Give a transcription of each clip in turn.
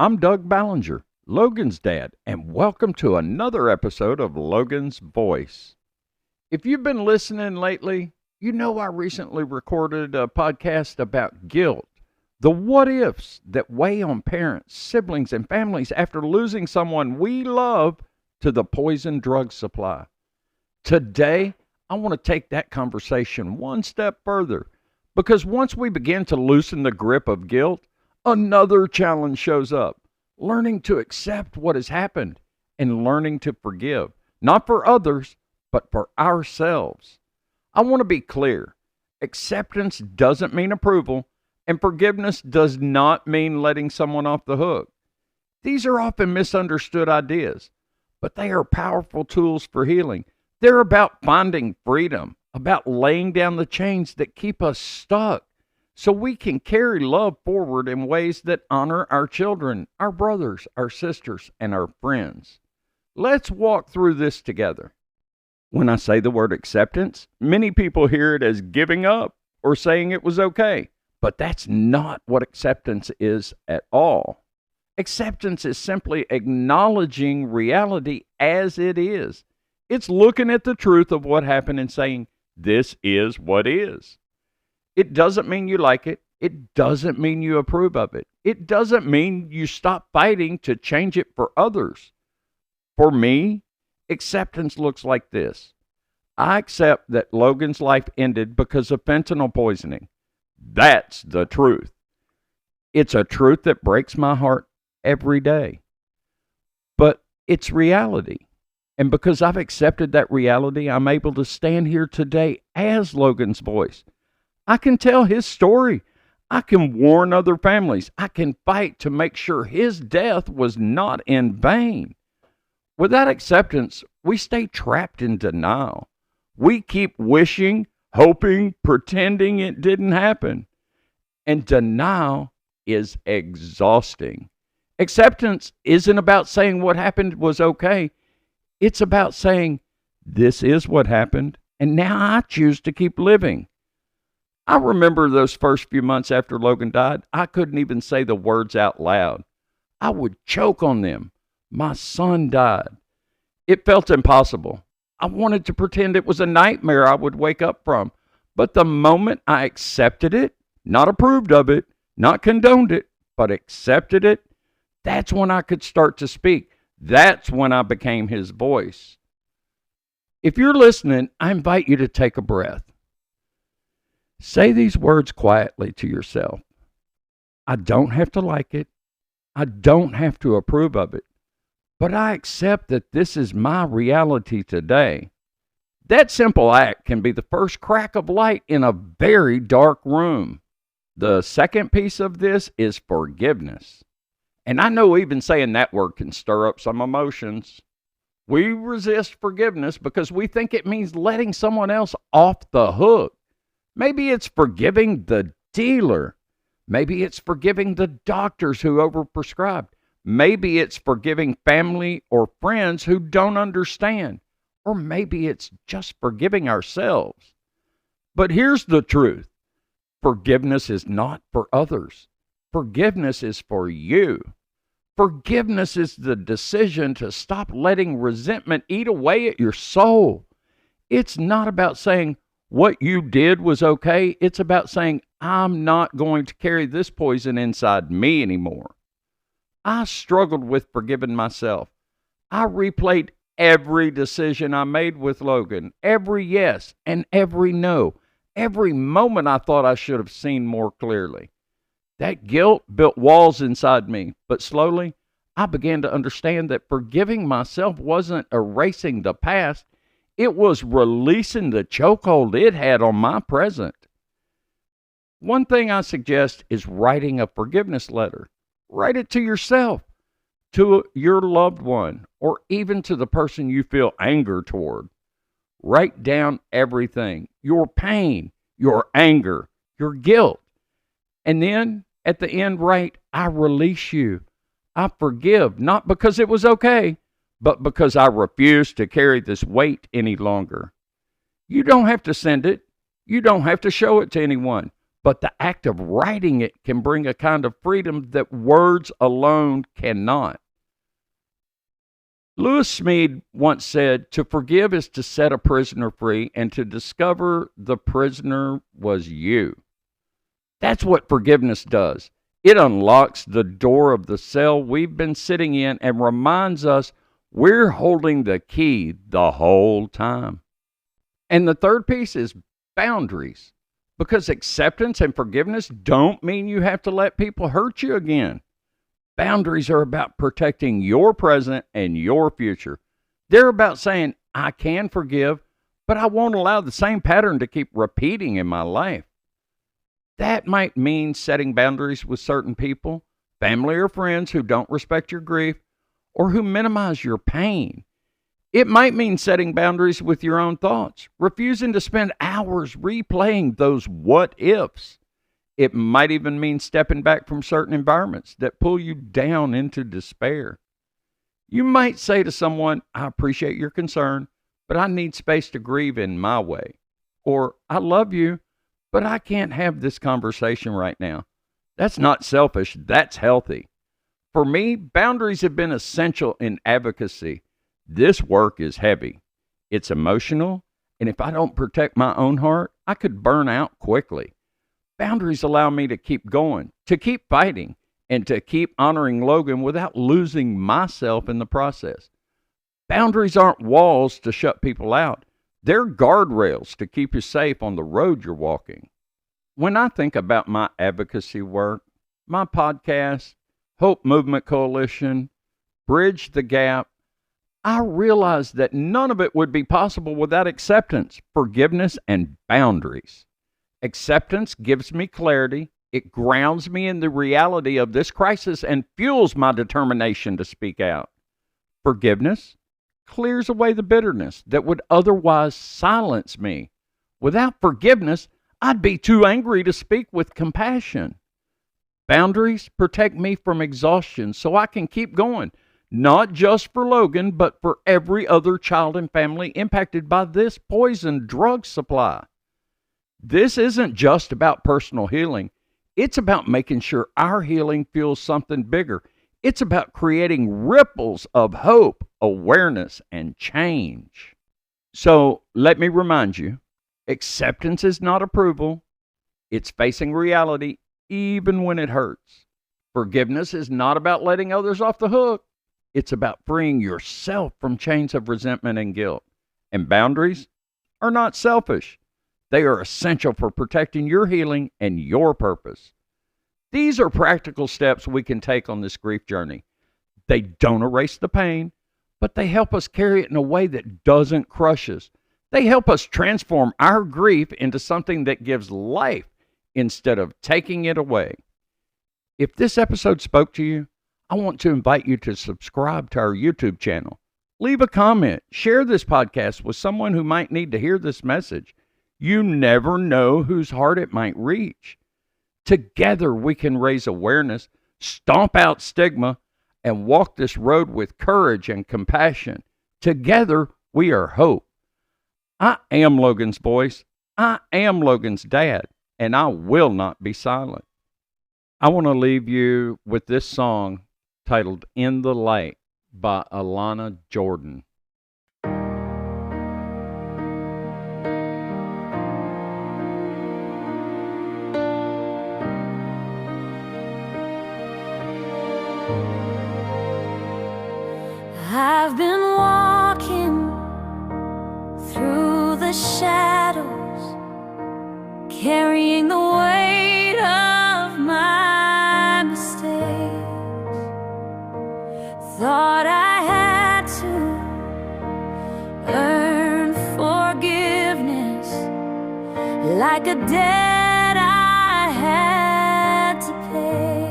I'm Doug Ballinger, Logan's dad, and welcome to another episode of Logan's Voice. If you've been listening lately, you know I recently recorded a podcast about guilt, the what ifs that weigh on parents, siblings, and families after losing someone we love to the poison drug supply. Today, I want to take that conversation one step further because once we begin to loosen the grip of guilt, another challenge shows up: learning to accept what has happened and learning to forgive, not for others, but for ourselves. I want to be clear. Acceptance doesn't mean approval, and forgiveness does not mean letting someone off the hook. These are often misunderstood ideas, but they are powerful tools for healing. They're about finding freedom, about laying down the chains that keep us stuck, so we can carry love forward in ways that honor our children, our brothers, our sisters, and our friends. Let's walk through this together. When I say the word acceptance, many people hear it as giving up or saying it was okay, but that's not what acceptance is at all. Acceptance is simply acknowledging reality as it is. It's looking at the truth of what happened and saying, this is what is. It doesn't mean you like it. It doesn't mean you approve of it. It doesn't mean you stop fighting to change it for others. For me, acceptance looks like this. I accept that Logan's life ended because of fentanyl poisoning. That's the truth. It's a truth that breaks my heart every day. But it's reality. And because I've accepted that reality, I'm able to stand here today as Logan's voice. I can tell his story. I can warn other families. I can fight to make sure his death was not in vain. Without acceptance, we stay trapped in denial. We keep wishing, hoping, pretending it didn't happen. And denial is exhausting. Acceptance isn't about saying what happened was okay. It's about saying, this is what happened, and now I choose to keep living. I remember those first few months after Logan died, I couldn't even say the words out loud. I would choke on them. My son died. It felt impossible. I wanted to pretend it was a nightmare I would wake up from. But the moment I accepted it, not approved of it, not condoned it, but accepted it, that's when I could start to speak. That's when I became his voice. If you're listening, I invite you to take a breath. Say these words quietly to yourself. I don't have to like it. I don't have to approve of it. But I accept that this is my reality today. That simple act can be the first crack of light in a very dark room. The second piece of this is forgiveness. And I know even saying that word can stir up some emotions. We resist forgiveness because we think it means letting someone else off the hook. Maybe it's forgiving the dealer. Maybe it's forgiving the doctors who overprescribed. Maybe it's forgiving family or friends who don't understand. Or maybe it's just forgiving ourselves. But here's the truth. Forgiveness is not for others. Forgiveness is for you. Forgiveness is the decision to stop letting resentment eat away at your soul. It's not about saying what you did was okay. It's about saying, I'm not going to carry this poison inside me anymore. I struggled with forgiving myself. I replayed every decision I made with Logan, every yes and every no, every moment I thought I should have seen more clearly. That guilt built walls inside me, but slowly I began to understand that forgiving myself wasn't erasing the past. It was releasing the chokehold it had on my present. One thing I suggest is writing a forgiveness letter. Write it to yourself, to your loved one, or even to the person you feel anger toward. Write down everything, your pain, your anger, your guilt. And then at the end, write, I release you. I forgive, not because it was okay, but because I refuse to carry this weight any longer. You don't have to send it. You don't have to show it to anyone. but the act of writing it can bring a kind of freedom that words alone cannot. Lewis Smead once said, "To forgive is to set a prisoner free, and to discover the prisoner was you." That's what forgiveness does. It unlocks the door of the cell we've been sitting in and reminds us we're holding the key the whole time. And the third piece is boundaries, because acceptance and forgiveness don't mean you have to let people hurt you again. Boundaries are about protecting your present and your future. They're about saying, I can forgive, but I won't allow the same pattern to keep repeating in my life. That might mean setting boundaries with certain people, family or friends who don't respect your grief or who minimize your pain. It might mean setting boundaries with your own thoughts, refusing to spend hours replaying those what ifs. It might even mean stepping back from certain environments that pull you down into despair. You might say to someone, I appreciate your concern, but I need space to grieve in my way. Or, I love you, but I can't have this conversation right now. That's not selfish, that's healthy. For me, boundaries have been essential in advocacy. This work is heavy. It's emotional, and if I don't protect my own heart, I could burn out quickly. Boundaries allow me to keep going, to keep fighting, and to keep honoring Logan without losing myself in the process. Boundaries aren't walls to shut people out. They're guardrails to keep you safe on the road you're walking. When I think about my advocacy work, my podcast, Hope Movement Coalition, Bridge the Gap, I realize that none of it would be possible without acceptance, forgiveness, and boundaries. Acceptance gives me clarity. It grounds me in the reality of this crisis and fuels my determination to speak out. Forgiveness clears away the bitterness that would otherwise silence me. Without forgiveness, I'd be too angry to speak with compassion. Boundaries protect me from exhaustion so I can keep going, not just for Logan, but for every other child and family impacted by this poison drug supply. This isn't just about personal healing. It's about making sure our healing fuels something bigger. It's about creating ripples of hope, awareness, and change. So let me remind you, acceptance is not approval. It's facing reality even when it hurts. Forgiveness is not about letting others off the hook. It's about freeing yourself from chains of resentment and guilt. And boundaries are not selfish. They are essential for protecting your healing and your purpose. These are practical steps we can take on this grief journey. They don't erase the pain, but they help us carry it in a way that doesn't crush us. They help us transform our grief into something that gives life instead of taking it away. If this episode spoke to you, I want to invite you to subscribe to our YouTube channel. Leave a comment. Share this podcast with someone who might need to hear this message. You never know whose heart it might reach. Together we can raise awareness, stomp out stigma, and walk this road with courage and compassion. Together we are hope. I am Logan's voice. I am Logan's dad, and I will not be silent. I want to leave you with this song titled In the Light by Alana Jordan. I've been walking through the shadows, carrying the weight of my mistakes. Thought I had to earn forgiveness, like a debt I had to pay.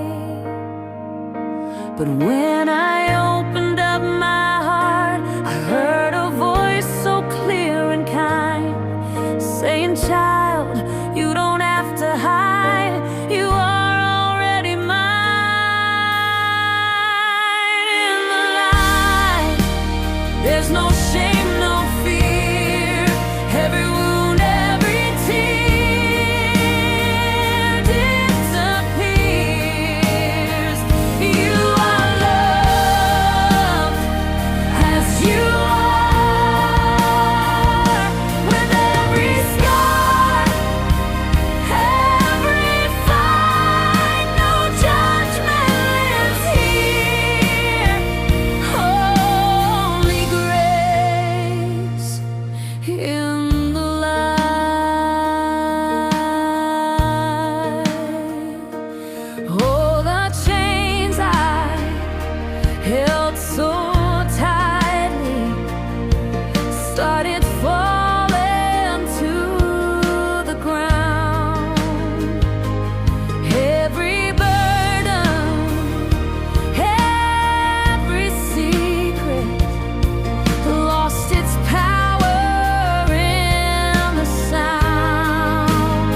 But when I opened up my heart, I heard a voice so clear and kind, saying, "Child, you don't have to hide. You are already mine." In the light, there's no shame, no fear. Every wound, every tear held so tightly started falling to the ground. Every burden, every secret lost its power in the sound.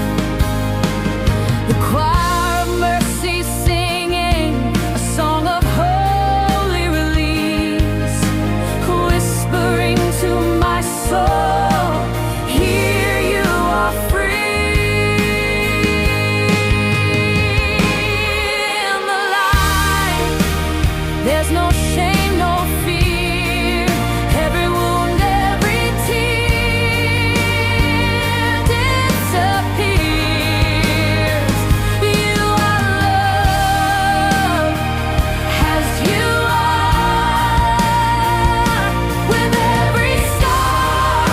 The choir of mercy singing a song of holy release, whispering to my soul, here you are free. In the light, there's no shame, no fear. Every wound, every tear disappears. You are loved as you are, with every scar,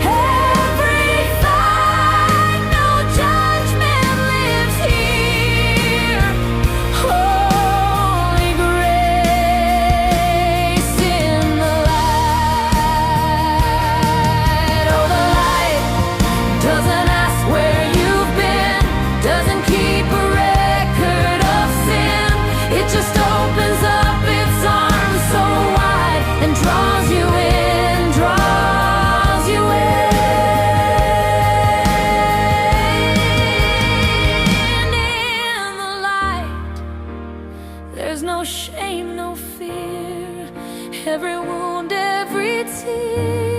every fight. No judgment lives here. Holy grace in the light. Oh, the light doesn't ask where you've been, doesn't keep a record of sin. It just opens up its arms so wide and draws you in, draws you in. In the light, there's no shame, no fear. Every wound, every tear